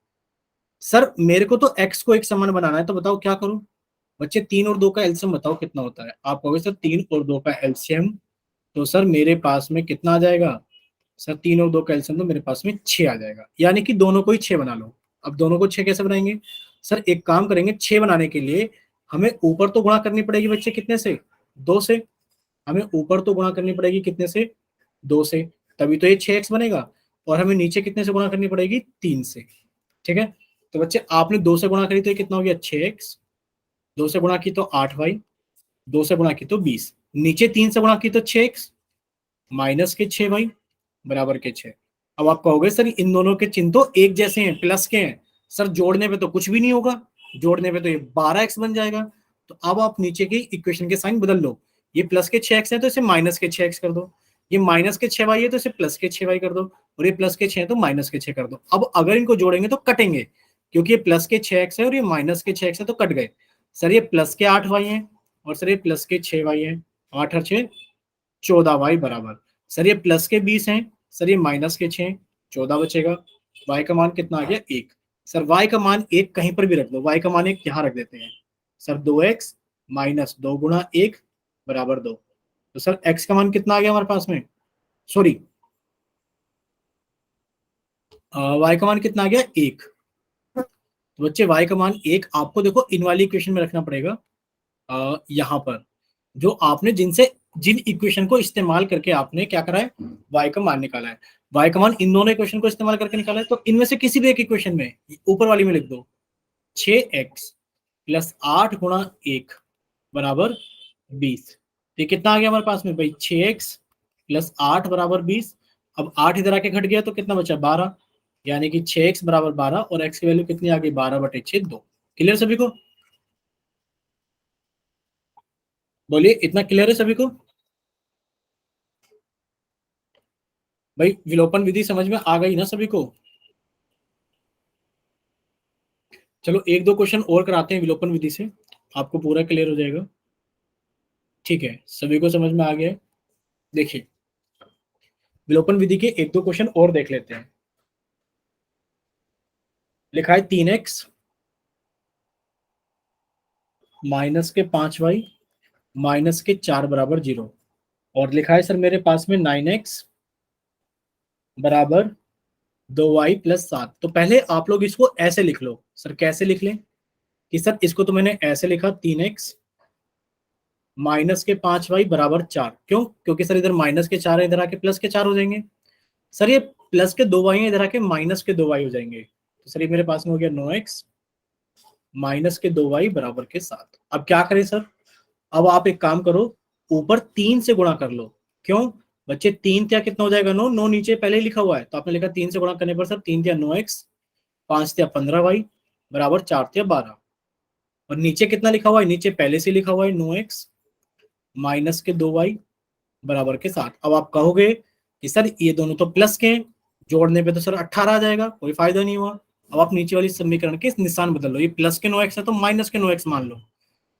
सर मेरे को तो x को एक समान बनाना है, तो बताओ क्या करूं? बच्चे 3 और 2 का एलसीएम बताओ कितना होता है? आप कहोगे सर 3 और 2 का एलसीएम, तो सर मेरे पास में कितना आ जाएगा? सर 3 और 2 का एलसीएम तो मेरे पास में 6 आ जाएगा, यानी कि दोनों को ही 6 बना लो। अब दोनों को 6 कैसे बनाएंगे? सर एक काम करेंगे, 6 बनाने के लिए हमें ऊपर तो गुणा करनी पड़ेगी बच्चे कितने से? 2 से। हमें ऊपर तो गुणा करनी पड़ेगी कितने से? 2 से, तभी तो ये 6x बनेगा। और हमें नीचे कितने से गुणा करनी पड़ेगी? 3 से। ठीक है, तो बच्चे आपने 2 से गुणा करी तो ये कितना हो गया 6x, 2 से गुणा की तो 8y, 2 से गुणा की तो 20, नीचे 3 से गुणा की तो 6x माइनस के 6y बराबर के 6। अब आप कहोगे सर इन दोनों के चिन्ह तो एक जैसे हैं, प्लस के हैं। सर जोड़ने पे तो कुछ भी नहीं होगा, जोड़ने पे तो ये 12x बन जाएगा। तो अब आप नीचे की इक्वेशन के साइन बदल लो। ये प्लस के 6x है तो इसे माइनस के 6x कर दो, ये माइनस के 6y है तो इसे प्लस के 6y कर दो, और ये प्लस के 6 है तो माइनस के 6 कर दो। अब अगर इनको जोड़ेंगे तो कटेंगे, क्योंकि ये प्लस के 6x है और ये माइनस के 6x है तो कट गए। सर ये प्लस के 8y है और सर ये प्लस के 6y है, 8 और 6 14y बराबर। सर ये प्लस के 20 हैं, सर ये माइनस के 6 14 बचेगा। y का मान कितना आ गया 1। सर y का मान 1 कहीं पर भी रख दो, y का मान 1 यहां रख देते हैं। सर 2x माइनस 2 गुणा 1 बराबर 2। तो सर x का मान कितना आ गया हमारे पास में? सॉरी, y का मान कितना आ गया 1। तो बच्चे y का मान 1 आपको देखो इन वाली इक्वेशन में रखना पड़ेगा। यहाँ पर जो आपने जिन इक्वेशन को इस्तेमाल करके आपने क्या करा है, y का मान निकाला है, y का मान इन दोनों इक्वेशन को इस्तेमाल करके निकाला है। तो इनमें से किसी भी एक इक्वेशन में ऊपर वाली में लिख दो 6x प्लस 8 गुणा 1 बराबर 20। ये कितना आ गया हमारे पास में भाई 6x प्लस 8 बराबर 20। अब 8 इधर आके घट गया तो कितना बचा 12, यानी कि 6x बराबर 12 और x की वैल्यू कितनी आ गई 12/6 2। क्लियर सभी को? बोलिए इतना क्लियर है सभी को? भाई विलोपन विधि समझ में आ गई ना सभी को? चलो एक दो क्वेश्चन और कराते हैं विलोपन विधि से, आपको पूरा क्लियर हो जाएगा। ठीक है, सभी को समझ में आ गया? देखिए विलोपन विधि के एक दो क्वेश्चन और देख लेते हैं। लिखा है 3x माइनस के 5y माइनस के 4 बराबर 0, और लिखा है सर मेरे पास में 9x बराबर 2y प्लस 7। तो पहले आप लोग इसको ऐसे लिख लो। सर कैसे लिख लें? कि सर इसको तो मैंने ऐसे लिखा 3x माइनस के 5y बराबर 4। क्यों? क्योंकि सर इधर माइनस के 4 है, इधर आके प्लस के 4 हो जाएंगे। सर ये प्लस के 2y है, इधर आके माइनस के 2y हो जाएंगे। तो सर ये मेरे पास में हो गया 9x माइनस के 2y बराबर के 7। अब क्या करें सर? अब आप एक काम करो, ऊपर 3 से गुणा कर लो। क्यों बच्चे? 3 क्या कितना हो जाएगा 9, 9 नीचे पहले ही लिखा हुआ है, तो आपने लिखा 3 से गुणा करने पर सर 3 या 9x 5 या 15y बराबर 4 या 12, और नीचे कितना लिखा हुआ है? नीचे पहले से लिखा हुआ है 9x माइनस के 2y बराबर के 7। अब आप कहोगे कि सर ये दोनों तो प्लस के हैं, जोड़ने पे तो सर 18 आ जाएगा, कोई फायदा नहीं हुआ। अब आप नीचे वाली समीकरण के निशान बदल लो, ये प्लस के 9x है तो माइनस के 9x मान लो,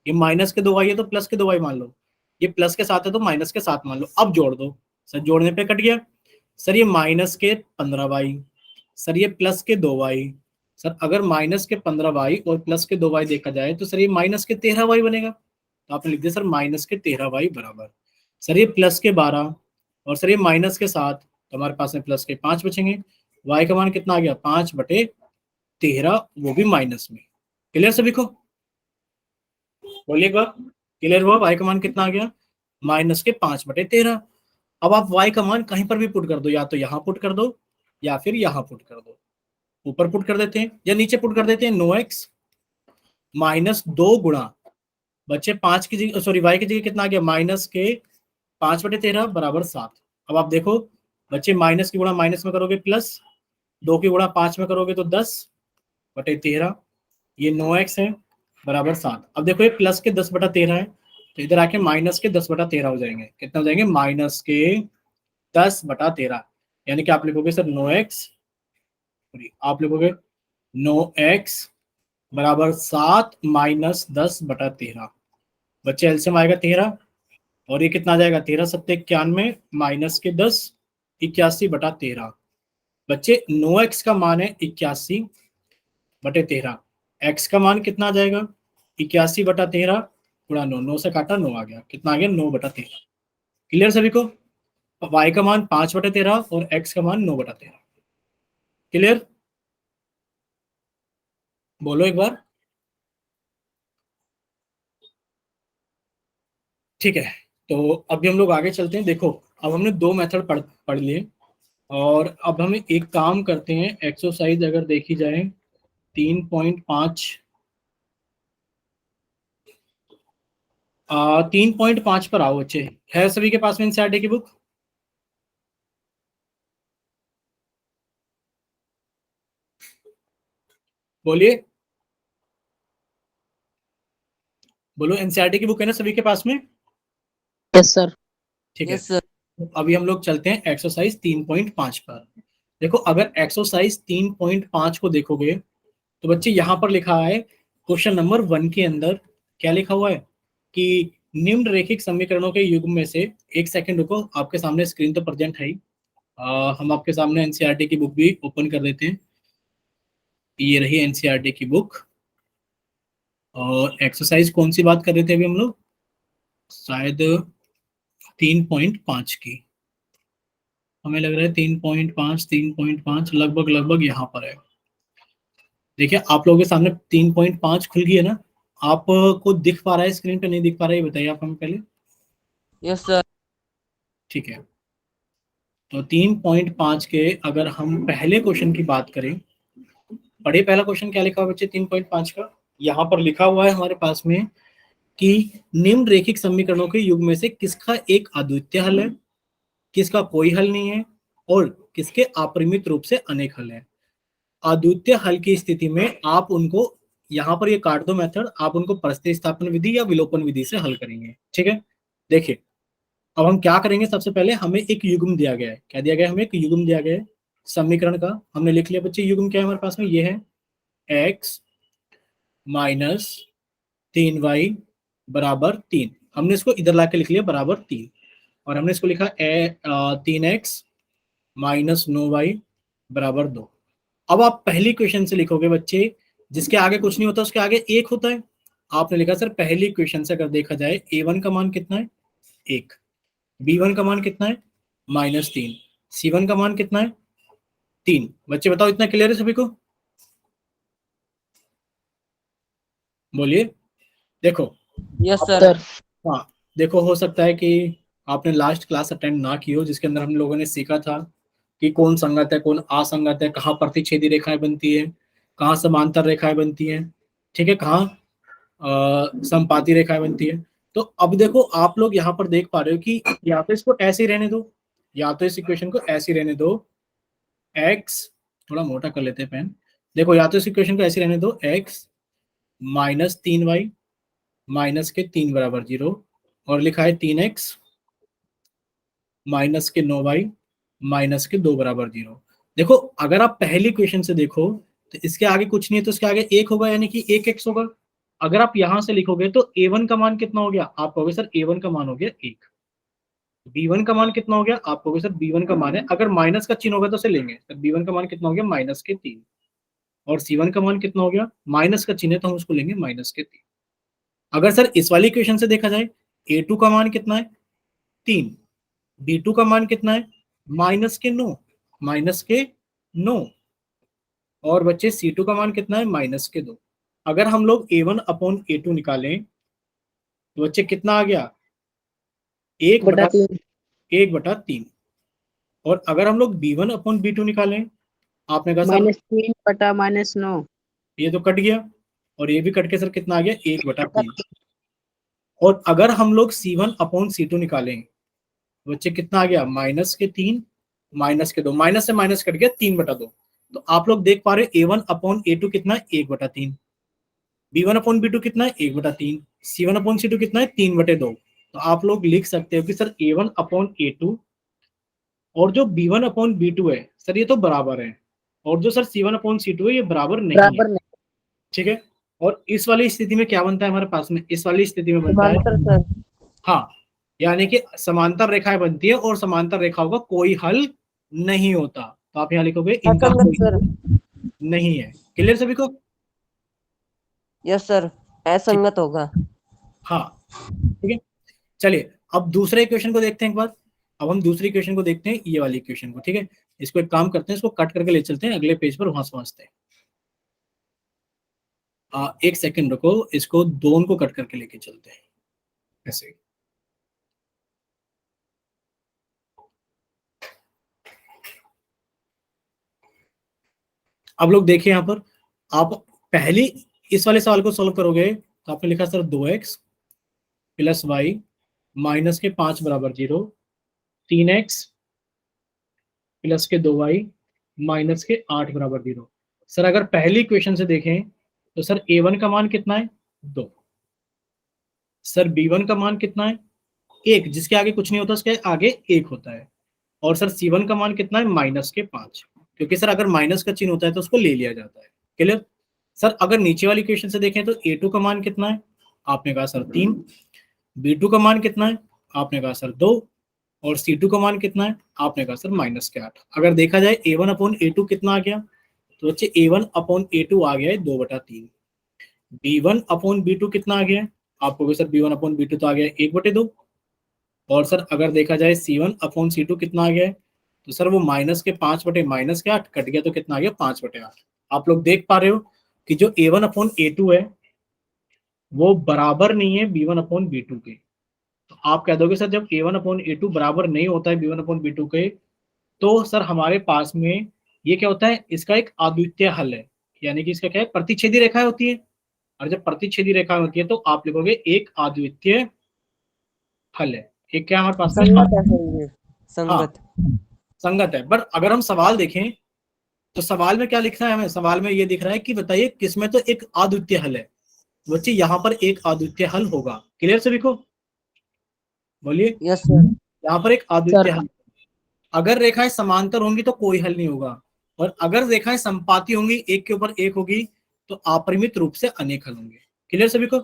ये माइनस के 2y है तो प्लस के 2y मान लो, ये प्लस के 7 है तो माइनस के 7 मान लो। अब जोड़ दो सर, जोड़ने पे कट गया सर, ये माइनस के 15y, सर ये प्लस के 2y, सर अगर माइनस के 15y और प्लस के 2y देखा जाए तो सर ये माइनस के 13y बनेगा, तो आपने लिख दिया सर माइनस के 13y बराबर, सर ये प्लस के 12 और सर ये माइनस के 7, तो हमारे पास में प्लस के 5 बचेंगे। y का मान कितना आ गया 5/13, वो भी माइनस में। क्लियर सभी को? बोलिए एक बार, क्लियर हुआ? y का मान कितना आ गया माइनस के 5/13। अब आप y का मान कहीं पर भी पुट कर दो, या तो यहाँ पुट कर दो या फिर यहाँ पुट कर दो, ऊपर पुट कर देते हैं या नीचे पुट कर देते हैं। 9x माइनस 2 गुणा बच्चे 5 की जगह, सॉरी y की जगह कितना आ गया माइनस के 5/13 बराबर 7। अब आप देखो बच्चे, माइनस की गुणा माइनस में करोगे प्लस, 2 की गुणा 5 में करोगे तो 10/13, ये 9x है बराबर 7। अब देखो ये प्लस के 10/13 है, तो इधर आके माइनस के 10/13 हो जाएंगे। कितना हो जाएंगे माइनस के 10/13, यानी कि आप लिखोगे सर 9x, आप लिखोगे 9x बराबर 7 माइनस 10/13। बच्चे एलसीएम आएगा 13, और ये कितना आ जाएगा 13 सत्ते 91 माइनस के 10 81/13। बच्चे 9x का मान है 81/13, x का मान कितना आ जाएगा 81/13 गुणा 9, 9 से काटा 9 आ गया, कितना आ गया 9/13। क्लियर सभी को? y का मान 5/13 और x का मान 9/13। क्लियर? बोलो एक बार। ठीक है, तो अभी हम लोग आगे चलते हैं। देखो अब हमने 2 मेथड पढ़ लिए, और अब हमें एक काम करते हैं। एक्सरसाइज अगर देखी जाए 3.5 3.5 पर आओ बच्चे, है सभी के पास में एनसीईआरटी की बुक? बोलिए, बोलो, एनसीईआरटी की बुक है ना सभी के पास में? Yes sir. ठीक है, यस सर। अभी हम लोग चलते हैं एक्सरसाइज 3.5 पर। देखो अगर एक्सरसाइज 3.5 को देखोगे तो बच्चे यहाँ पर लिखा है क्वेश्चन नंबर 1 के अंदर क्या लिखा हुआ है कि निम्नरेखिक समीकरणों के युग्म में से, एक सेकंड रुको, आपके सामने स्क्रीन तो प्रेजेंट है ही, हम आपके सामने एनसीईआरटी की बुक भी ओपन कर देते हैं। ये रही एनसीईआरटी की बुक, और एक्सरसाइज कौन सी बात कर रहे थे अभी हम लोग? शायद 3.5 की, हमें लग रहा है 3.5 लगभग लगभग यहाँ पर है। देखिए आप लोगों के सामने 3.5 खुल गई है ना, आपको दिख पा रहा है स्क्रीन पे, नहीं दिख पा रहा है ये बताइए आप हमें पहले। Yes sir. ठीक है, तो 3.5 के अगर हम पहले क्वेश्चन की बात करें, पढ़े पहला क्वेश्चन क्या लिखा हुआ बच्चे 3.5 का? यहाँ पर लिखा हुआ है हमारे पास में कि निम्न रेखिक समीकरणों के युग में से किसका एक अद्वितीय हल है, किसका कोई हल नहीं है, और किसके अपरिमित रूप से अनेक हल है। अद्वितीय हल की स्थिति में आप उनको, यहाँ पर ये काट दो मेथड, आप उनको प्रतिस्थापन विधि या विलोपन विधि से हल करेंगे। ठीक है, देखिए अब हम क्या करेंगे, सबसे पहले हमें एक युग्म दिया गया है। क्या दिया गया है? हमें एक युग्म दिया गया है समीकरण का, हमने लिख लिया बच्चे। युग्म क्या है हमारे पास में? ये है x माइनस 3y बराबर 3, हमने इसको इधर लाके लिख लिया बराबर 3, और हमने इसको लिखा 3x माइनस 9y बराबर 2। अब आप पहली क्वेश्चन से लिखोगे बच्चे, जिसके आगे कुछ नहीं होता उसके आगे 1 होता है। आपने लिखा सर पहली क्वेश्चन से अगर देखा जाए a1 का मान कितना है 1, b1 का मान कितना है -3, c1 का मान कितना है 3। बच्चे बताओ इतना क्लियर है सभी को? बोलिए। देखो यस सर। हाँ, देखो हो सकता है कि आपने लास्ट क्लास अटेंड ना की हो, जिसके अंदर हम लोगों ने सीखा था कि कौन संगत है कौन असंगत है, कहाँ प्रतिच्छेदी रेखाएं बनती है, कहाँ समांतर रेखाएं बनती हैं, ठीक है, कहाँ संपाती रेखाएं बनती है। तो अब देखो आप लोग यहाँ पर देख पा रहे हो कि या तो इसको ऐसे ही रहने दो, या तो इस इक्वेशन को ऐसे ही रहने दो, x, थोड़ा मोटा कर लेते हैं पेन। देखो या तो इस इक्वेशन को ऐसे रहने दो, x माइनस 3y माइनस के 3 बराबर 0, और लिखा है 3x माइनस के 9y माइनस के 2 बराबर 0। देखो अगर आप पहली क्वेश्चन से देखो तो इसके आगे कुछ नहीं है तो इसके आगे 1 होगा, यानी कि 1x होगा। अगर आप यहां से लिखोगे तो a1 का मान कितना हो गया, आप कहोगे सर a1 का मान हो गया 1। b1 का मान कितना हो गया, आप कहोगे सर b1 का मान है, अगर माइनस का चिन्ह होगा तो उसे लेंगे, तो b1 का मान कितना हो गया -3। और c1 का मान कितना हो गया, माइनस का चिन्ह है तो हम उसको लेंगे -3। अगर सर इस वाली इक्वेशन से देखा जाए, a2 का मान कितना है 3, b2 का मान कितना है -9, और बच्चे c2 का मान कितना है -2। अगर हम लोग a1 अपॉन a2 निकालें तो बच्चे कितना आ गया 1/3। और अगर हम लोग b1 अपॉन b2 निकालें, आपने कहा सर -3 बटा -9। ये तो कट गया, और ये भी कट के सर कितना आ गया 1/3। और अगर हम लोग c1 अपॉन c2 निकालें, बच्चे कितना आ गया -3 -2, माइनस से माइनस कट गया 3/2। तो आप लोग देख पा रहे हो a1 अपॉन a2 कितना है 1/3, b1 अपॉन b2 कितना है 1/3, c1 अपॉन c2 कितना है 3/2। तो आप लोग लिख सकते हो कि सर a1 अपॉन a2 और जो b1 अपॉन b2 है सर ये तो बराबर है, और जो सर c1 अपॉन c2 है ये बराबर नहीं है। ठीक है, और इस वाली स्थिति में क्या बनता है हमारे पास में, इस वाली स्थिति में बनता है सर। हाँ, यानी कि समांतर रेखाएं बनती है और समांतर रेखाओं का कोई हल नहीं होता। तो आप यहाँ लिखोगे इनका सर नहीं है। क्लियर सभी को? यस सर, असंगत होगा। हाँ ठीक है, चलिए अब दूसरे इक्वेशन को देखते हैं एक बार। अब हम दूसरी इक्वेशन को देखते हैं, ये वाली इक्वेशन को। ठीक है, इसको एक काम करते हैं, इसको कट करके ले चलते हैं अगले पेज पर, वहां समझते हैं। एक सेकंड रुको, इसको दोनों को कट करके लेके चलते हैं ऐसे। अब लोग देखिए यहाँ पर, आप पहली इस वाले सवाल को सॉल्व करोगे तो आपने लिखा sir 2x plus Y minus के 5 बराबर 0, 3x प्लस के 2y माइनस के 8 बराबर 0। सर अगर पहली इक्वेशन से देखें तो सर a1 का मान कितना है 2, सर b1 का मान कितना है 1, जिसके आगे कुछ नहीं होता उसके आगे 1 होता है, और सर c1 का मान कितना है -5, क्योंकि सर अगर माइनस का चिन्ह होता है तो उसको ले लिया जाता है। क्लियर? सर अगर नीचे वाली इक्वेशन से देखें तो a2 का मान कितना है, आपने कहा सर 3, b2 का मान कितना है, आपने कहा सर 2, और c2 का मान कितना है, आपने कहा सर -8। अगर देखा जाए a1 अपॉन a2 कितना आ गया, तो बच्चे a1 अपॉन a2 आ गया है 2/3। b1 अपॉन b2 कितना आ गया है, आपको सर b1 अपॉन b2 तो आ गया है 1/2। और सर अगर देखा जाए c1 अपॉन c2 कितना आ गया है, तो सर वो -5/-8 कट गया तो कितना आ गया 5/8। आप लोग देख पा रहे हो कि जो a1 अपॉन a2 है वो बराबर नहीं है b1 अपॉन b2 के। तो आप कह दोगे सर जब a1 अपॉन a2 बराबर नहीं होता है b1 अपॉन b2 के, तो सर हमारे पास में ये क्या होता है, इसका एक अद्वितीय हल है, यानी कि इसका क्या है, प्रतिच्छेदी रेखाएं होती है। और जब प्रतिच्छेदी रेखाएं होती है तो आप लिखोगे एक अद्वितीय हल है। एक क्या हमारे पास में संगत है सर ये, संगत। संगत है। बट अगर हम सवाल देखें तो सवाल में क्या लिखना है हमें, सवाल में ये दिख रहा है कि बताइए किसमें तो एक अद्वितीय हल है। बच्चे यहाँ पर एक अद्वितीय हल होगा। क्लियर सभी को? बोलिए। Yes sir. यहाँ पर एक अद्वितीय हल, अगर रेखाएं समांतर होंगी तो कोई हल नहीं होगा, और अगर रेखाएं संपाती होंगी एक के ऊपर एक होगी तो अपरिमित रूप से अनेक हल होंगे। क्लियर सभी को?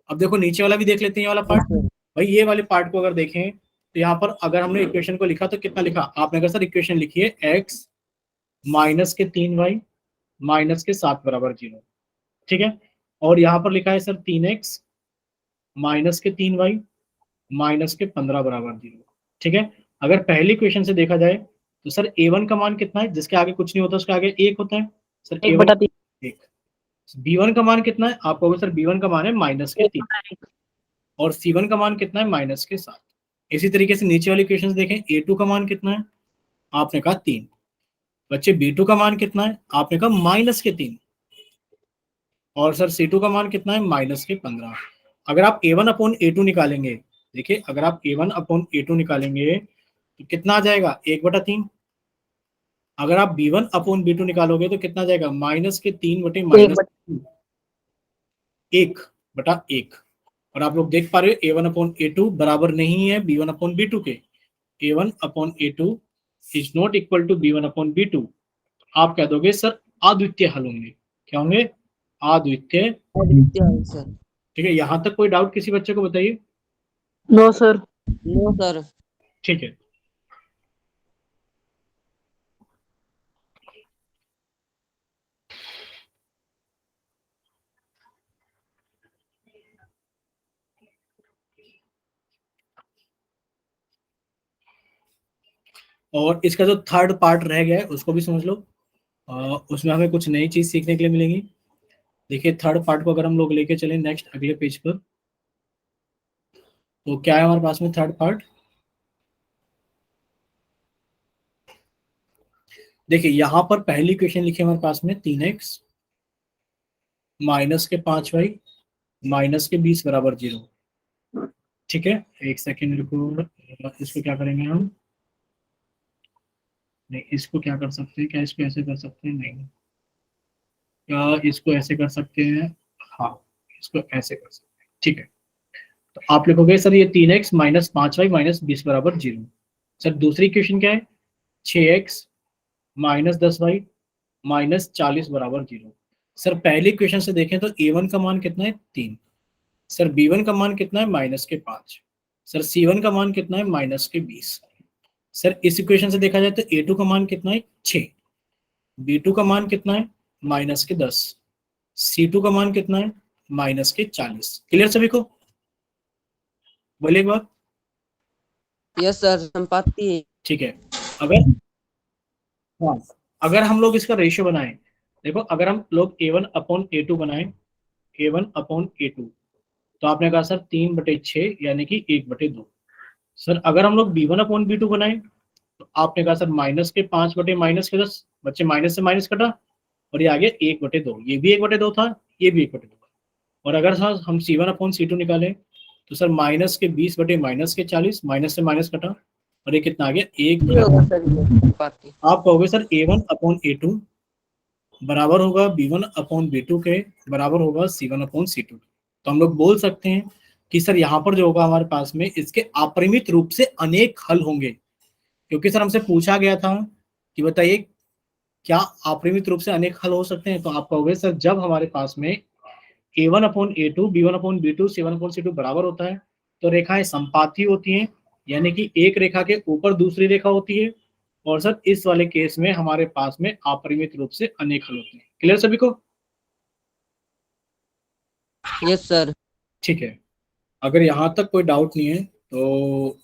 अब देखो नीचे वाला भी देख लेते हैं, ये वाला पार्ट। भाई ये वाले पार्ट को अगर देखें तो यहाँ पर अगर हमने इक्वेशन को लिखा तो कितना लिखा, आपने कहा सर इक्वेशन लिखी है x माइनस के 3y माइनस के 7 बराबर 0। ठीक है, और यहाँ पर लिखा है सर 3x माइनस के 3y माइनस के 15 बराबर 0। ठीक है, अगर पहली इक्वेशन से देखा जाए तो सर a1 का मान कितना है, जिसके आगे कुछ नहीं होता उसके आगे 1 होता है, सर a1 1। b1 का मान कितना है, आप कहोगे सर b1 का मान है -3, और c1 का मान कितना है -7। इसी तरीके से नीचे वाली इक्वेशन देखें, a2 का मान कितना है, आपने कहा 3। बच्चे b2 का मान कितना है, आपने कहा -3, और सर c2 का मान कितना है -15। अगर आप a1 अपॉन a2 निकालेंगे, देखिए अगर आप a1 अपॉन a2 निकालेंगे तो कितना आ जाएगा 1/3। अगर आप b1 अपॉन b2 निकालोगे तो कितना आ जाएगा -1 और आप लोग देख पा रहे हो a1 अपॉन a2 बराबर नहीं है b1 अपॉन b2 के। a1 upon a2 is not equal to b1 upon b2। आप कह दोगे सर अद्वितीय हल होंगे। क्या होंगे? अद्वितीय। अद्वितीय आंसर। ठीक है, यहाँ तक कोई डाउट किसी बच्चे को बताइए। No sir. No sir. ठीक है, और इसका जो थर्ड पार्ट रह गया है उसको भी समझ लो। उसमें हमें कुछ नई चीज सीखने के लिए मिलेगी। देखिए, थर्ड पार्ट को अगर हम लोग लेके चलें नेक्स्ट अगले पेज पर, तो क्या है हमारे पास में थर्ड पार्ट? देखिए, यहाँ पर पहली क्वेश्चन लिखी है हमारे पास में 3x माइनस के 5y माइनस के 20 बराबर 0। ठीक है, एक सेकेंड रुको, इसको क्या करेंगे हम? नहीं, इसको क्या कर सकते हैं? क्या इसको ऐसे कर सकते हैं? नहीं, क्या इसको ऐसे कर सकते हैं? हाँ, इसको ऐसे कर सकते हैं। ठीक है, तो आप लिखोगे सर ये 3x माइनस 5y माइनस 20 बराबर 0। सर दूसरी क्वेश्चन क्या है? 6x माइनस 10y माइनस 40 बराबर 0। सर पहली क्वेश्चन से देखें तो a1 का मान कितना है? 3। सर b1 का मान कितना है? माइनस के 5। सर c1 का मान कितना है? माइनस के 20। सर इस इक्वेशन से देखा जाए तो a2 का मान कितना है? 6। b2 का मान कितना है? माइनस के 10। c2 का मान कितना है? माइनस के 40। क्लियर सभी को? बोलिए एक बार। Yes sir, Sampati. ठीक है, अगर हाँ, अगर हम लोग इसका रेशियो बनाएं, देखो अगर हम लोग a1 अपॉन a2 बनाएं, a1 अपॉन a2, तो आपने कहा सर 3/6 यानी कि 1/2। सर अगर हम लोग b1 अपॉन b2 बनाएं, तो आपने कहा सर माइनस के 5 बटे माइनस के 10, बच्चे माइनस से माइनस कटा और ये आ गया 1/2। ये भी 1/2 था, ये भी 1/2 था। और अगर सर हम c1 अपॉन c2 निकालें, तो सर माइनस के 20 बटे माइनस के 40, माइनस से माइनस कटा और ये कितना आ गया? ये होगा सर ये संपाति। आप कहोगे सर a1 अपॉन a2 बराबर होगा b1 अपॉन b2 के, बराबर होगा c1 अपॉन c2। तो हम लोग बोल सकते हैं कि सर यहाँ पर जो होगा हमारे पास में इसके अपरिमित रूप से अनेक हल होंगे, क्योंकि सर हमसे पूछा गया था कि बताइए क्या अपरिमित रूप से अनेक हल हो सकते हैं। तो आप कहोगे सर जब हमारे पास में a1 upon a2 b1 upon b2 c1 upon c2 बराबर होता है तो रेखाएं संपाती होती हैं, यानी कि एक रेखा के ऊपर दूसरी रेखा होती है। और सर इस वाले केस में हमारे पास में अपरिमित रूप से अनेक हल होते हैं। क्लियर सभी को? Yes sir. ठीक है, अगर यहाँ तक कोई डाउट नहीं है तो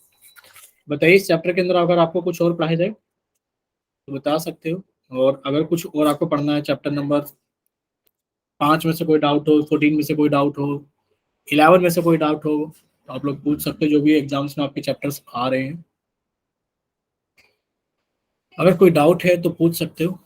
बताइए इस चैप्टर के अंदर अगर आपको कुछ और पढ़ाया जाए तो बता सकते हो, और अगर कुछ और आपको पढ़ना है चैप्टर नंबर 5 में से कोई डाउट हो, 14 में से कोई डाउट हो, 11 में से कोई डाउट हो, तो आप लोग पूछ सकते हो, जो भी एग्जाम्स में आपके चैप्टर्स आ रहे हैं। अगर कोई डाउट है तो पूछ सकते हो।